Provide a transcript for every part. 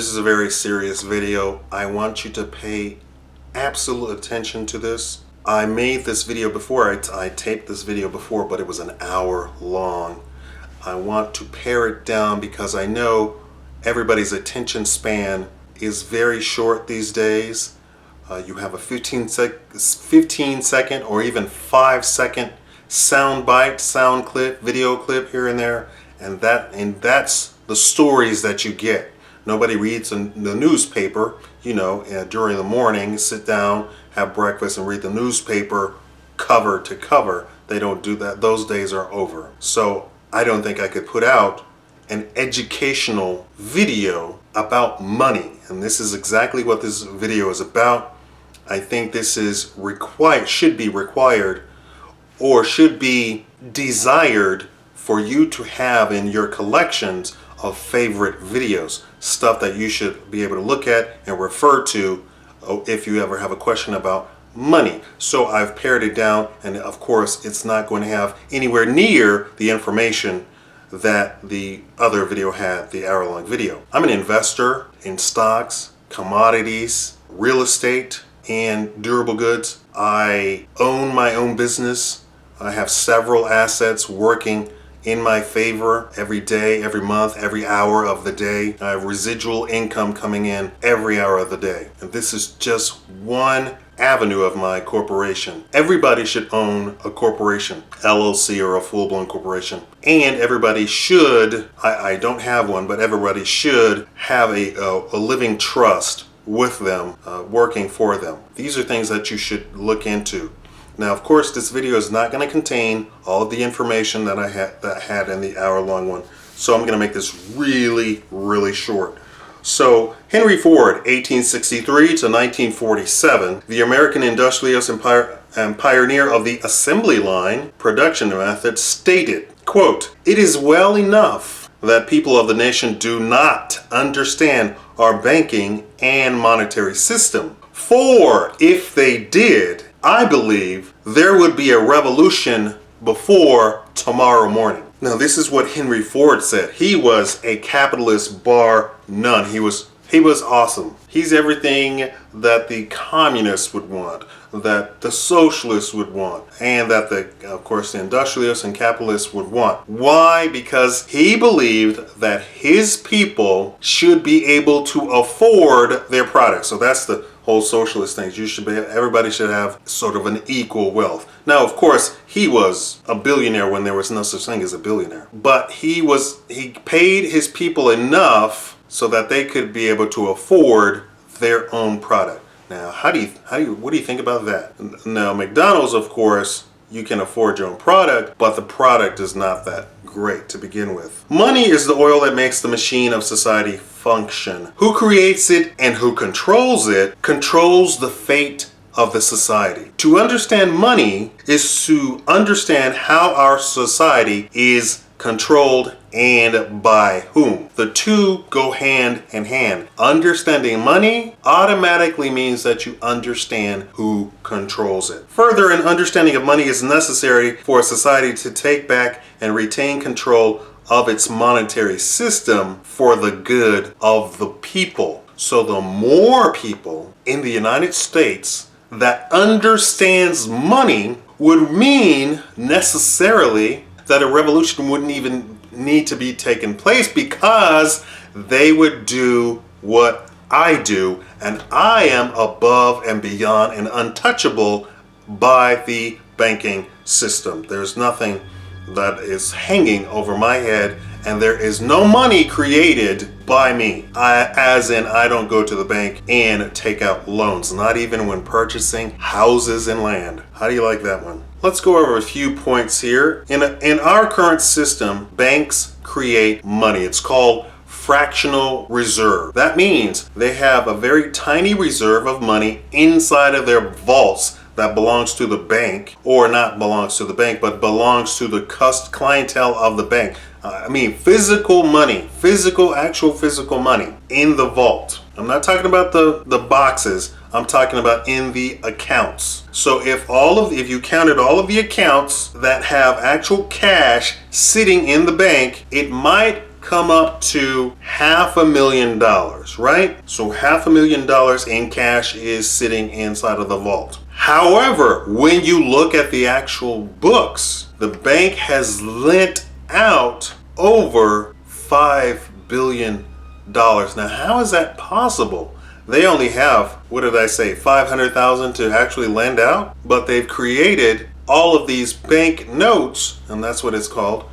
this is a very serious video. I want you to pay absolute attention to this. I made this video before, I taped this video before, but it was an hour long. I want to pare it down because I know everybody's attention span is very short these days. You have a 15 second or even 5-second sound bite, sound clip, video clip here and there, and that's the stories that you get. Nobody reads the newspaper, you know, during the morning, sit down, have breakfast, and read the newspaper cover to cover. They don't do that. Those days are over. So I don't think I could put out an educational video about money. And this is exactly what this video is about. I think this is should be required or should be desired for you to have in your collections of favorite videos, stuff that you should be able to look at and refer to if you ever have a question about money. So I've pared it down, and of course it's not going to have anywhere near the information that the other video had, the hour-long video. I'm an investor in stocks, commodities, real estate, and durable goods. I own my own business. I have several assets working in my favor every day, every month, every hour of the day. I have residual income coming in every hour of the day. And this is just one avenue of my corporation. Everybody should own a corporation, LLC or a full-blown corporation. And everybody should, I don't have one, but everybody should have a living trust with them, working for them. These are things that you should look into. Now, of course, this video is not going to contain all of the information that I had in the hour-long one, so I'm going to make this really, really short. So, Henry Ford, 1863 to 1947, the American industrialist and pioneer of the assembly line production method, stated, quote, "It is well enough that people of the nation do not understand our banking and monetary system, for if they did, I believe there would be a revolution before tomorrow morning." Now, this is what Henry Ford said. He was a capitalist bar none. He was awesome. He's everything that the communists would want, that the socialists would want, and that of course, the industrialists and capitalists would want. Why? Because he believed that his people should be able to afford their products. So that's the whole socialist thing. Everybody should have sort of an equal wealth. Now, of course, he was a billionaire when there was no such thing as a billionaire. But he paid his people enough so that they could be able to afford their own product. Now, what do you think about that? Now, McDonald's, of course, you can afford your own product, but the product is not that great to begin with. Money is the oil that makes the machine of society function. Who creates it and who controls it controls the fate of the society. To understand money is to understand how our society is controlled and by whom. The two go hand in hand. Understanding money automatically means that you understand who controls it. Further, an understanding of money is necessary for a society to take back and retain control of its monetary system for the good of the people. So the more people in the United States that understands money would mean necessarily that a revolution wouldn't even need to be taking place, because they would do what I do, and I am above and beyond and untouchable by the banking system. There's nothing that is hanging over my head, and there is no money created by me. I don't go to the bank and take out loans, not even when purchasing houses and land. How do you like that one? Let's go over a few points here. In our current system, banks create money. It's called fractional reserve. That means they have a very tiny reserve of money inside of their vaults that belongs to the bank, or not belongs to the bank, but belongs to the clientele of the bank. I mean, physical money, actual physical money in the vault. I'm not talking about the boxes. I'm talking about in the accounts. So if you counted all of the accounts that have actual cash sitting in the bank, it might come up to $500,000, right? So $500,000 in cash is sitting inside of the vault. However, when you look at the actual books, the bank has lent out over $5 billion. Now, how is that possible? They only have, what did I say, 500,000 to actually lend out, but they've created all of these bank notes, and that's what it's called,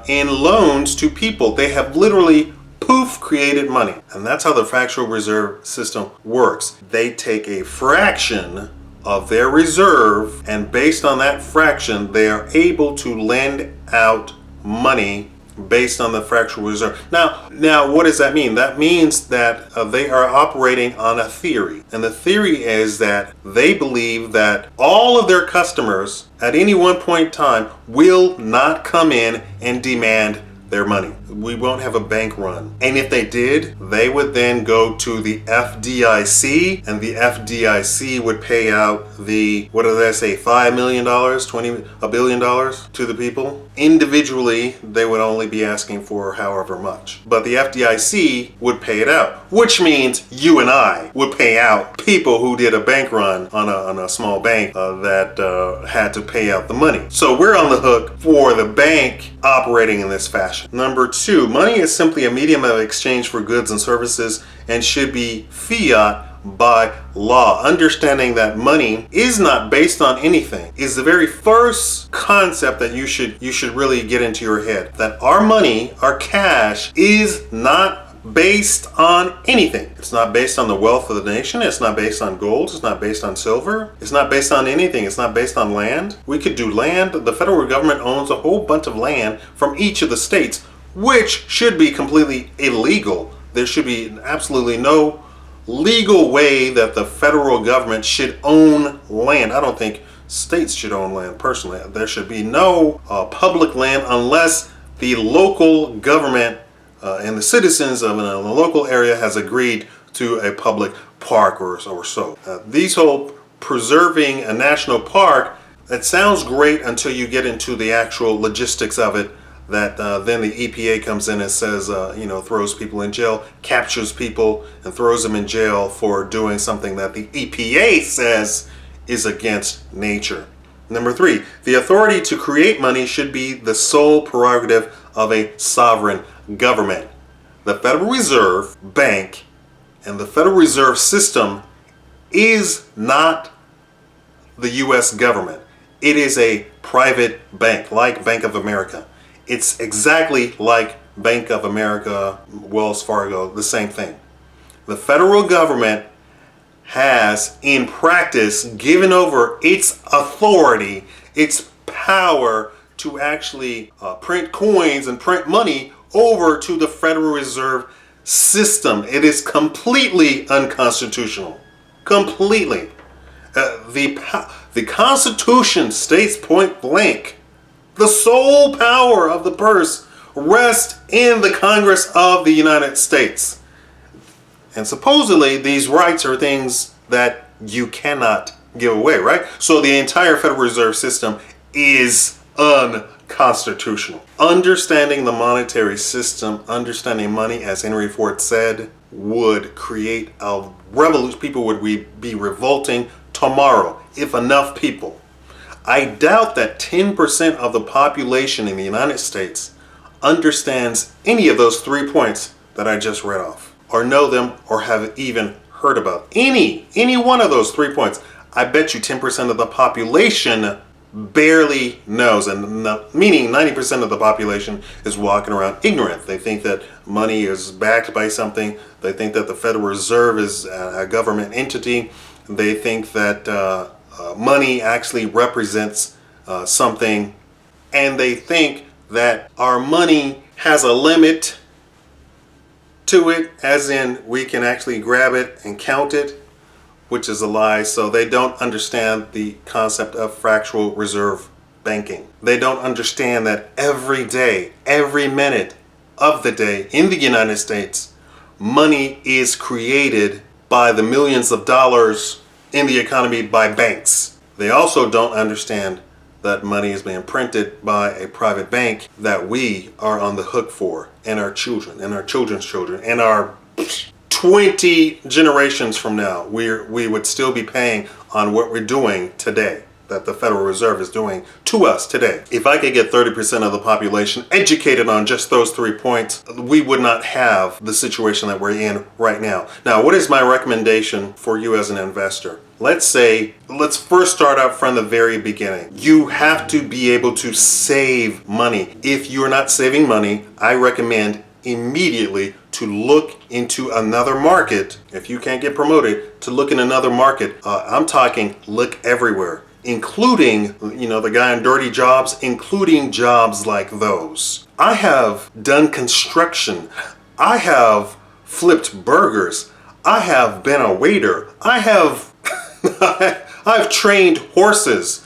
in loans to people. They have literally poof created money, and that's how the fractional reserve system works. They take a fraction of their reserve, and based on that fraction, they are able to lend out money based on the fractional reserve. Now, what does that mean? That means that they are operating on a theory. And the theory is that they believe that all of their customers at any one point in time will not come in and demand their money. We won't have a bank run. And if they did, they would then go to the FDIC, and the FDIC would pay out the, what did I say, $5 million, $1 billion to the people. Individually, they would only be asking for however much. But the FDIC would pay it out, which means you and I would pay out people who did a bank run on a small bank that had to pay out the money. So we're on the hook for the bank operating in this fashion. Number two, money is simply a medium of exchange for goods and services and should be fiat by law. Understanding that money is not based on anything is the very first concept that you should really get into your head. That our money, our cash, is not based on anything. It's not based on the wealth of the nation. It's not based on gold. It's not based on silver. It's not based on anything. It's not based on land. We could do land. The federal government owns a whole bunch of land from each of the states, which should be completely illegal. There should be absolutely no legal way that the federal government should own land. I don't think states should own land personally. There should be no public land unless the local government and the citizens of a local area has agreed to a public park or so. These whole preserving a national park, it sounds great until you get into the actual logistics of it, that then the EPA comes in and says, throws people in jail, captures people and throws them in jail for doing something that the EPA says is against nature. Number three, the authority to create money should be the sole prerogative of a sovereign government. The Federal Reserve Bank and the Federal Reserve System is not the U.S. government. It is a private bank, like Bank of America. It's exactly like Bank of America, Wells Fargo, the same thing. The federal government has, in practice, given over its authority, its power to actually print coins and print money over to the Federal Reserve System. It is completely unconstitutional. Completely. The Constitution states point blank, the sole power of the purse rests in the Congress of the United States. And supposedly these rights are things that you cannot give away, right? So the entire Federal Reserve System is unconstitutional. Understanding the monetary system, understanding money, as Henry Ford said, would create a revolution. People would be revolting tomorrow if enough people. I doubt that 10% of the population in the United States understands any of those 3 points that I just read off, or know them, or have even heard about any one of those 3 points. I bet you 10% of the population barely knows, and meaning 90% of the population is walking around ignorant. They think that money is backed by something. They think that the Federal Reserve is a government entity. They think that money actually represents something, and they think that our money has a limit to it, as in we can actually grab it and count it, which is a lie. So they don't understand the concept of fractional reserve banking. They don't understand that every day, every minute of the day in the United States, money is created by the millions of dollars in the economy by banks. They also don't understand that money is being printed by a private bank that we are on the hook for, and our children, and our children's children, and our 20 generations from now, we would still be paying on what we're doing today, that the Federal Reserve is doing to us today. If I could get 30% of the population educated on just those 3 points, we would not have the situation that we're in right now. Now, what is my recommendation for you as an investor? Let's first start out from the very beginning. You have to be able to save money. If you're not saving money, I recommend immediately to look into another market. If you can't get promoted, to look in another market. I'm talking look everywhere, including, the guy in dirty jobs, including jobs like those. I have done construction. I have flipped burgers. I have been a waiter. I've trained horses.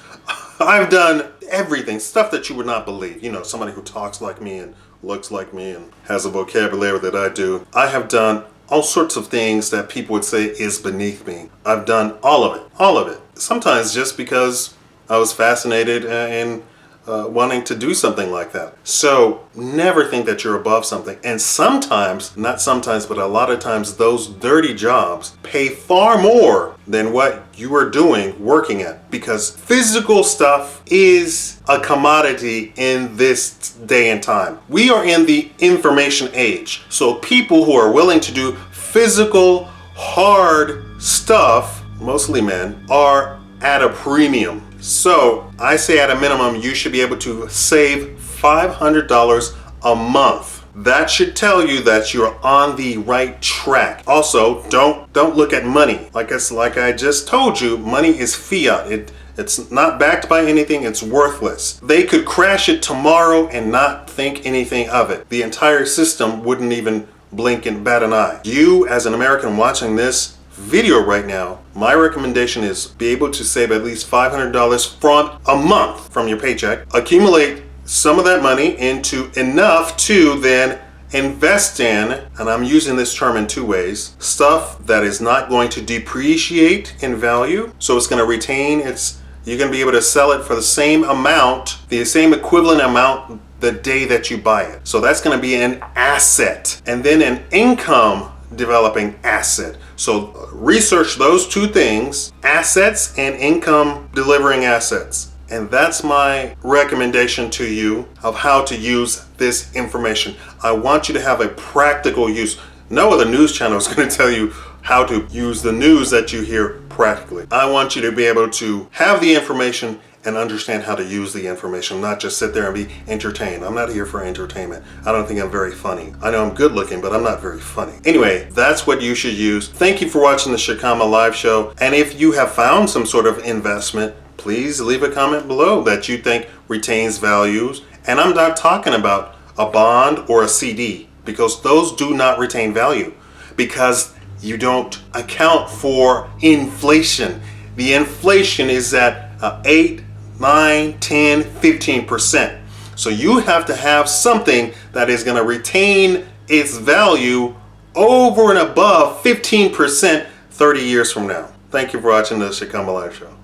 I've done everything, stuff that you would not believe. Somebody who talks like me and looks like me and has a vocabulary that I do. I have done all sorts of things that people would say is beneath me. I've done all of it. Sometimes just because I was fascinated and wanting to do something like that. So never think that you're above something. And sometimes, not sometimes, but a lot of times, those dirty jobs pay far more than what you are doing working at, because physical stuff is a commodity in this day and time. We are in the information age. So people who are willing to do physical, hard stuff, mostly men, are at a premium. So I say at a minimum, you should be able to save $500 a month. That should tell you that you're on the right track. Also, don't look at money. Like I just told you, money is fiat. It's not backed by anything. It's worthless. They could crash it tomorrow and not think anything of it. The entire system wouldn't even blink and bat an eye. You, as an American watching this video right now, my recommendation is be able to save at least $500 from a month from your paycheck. Accumulate some of that money into enough to then invest in, and I'm using this term in two ways, stuff that is not going to depreciate in value. So it's going to retain you're going to be able to sell it for the same amount, the same equivalent amount the day that you buy it. So that's going to be an asset, and then an income developing asset. So research those two things, assets and income delivering assets. And that's my recommendation to you of how to use this information. I want you to have a practical use. No other news channel is going to tell you how to use the news that you hear practically. I want you to be able to have the information and understand how to use the information, not just sit there and be entertained. I'm not here for entertainment. I don't think I'm very funny. I know I'm good looking, but I'm not very funny. Anyway, that's what you should use. Thank you for watching the Shakaama live show. And if you have found some sort of investment, please leave a comment below that you think retains values. And I'm not talking about a bond or a CD, because those do not retain value, because you don't account for inflation. The inflation is at 8, 9, 10, 15%. So you have to have something that is going to retain its value over and above 15% 30 years from now. Thank you for watching the Shakaama Live Show.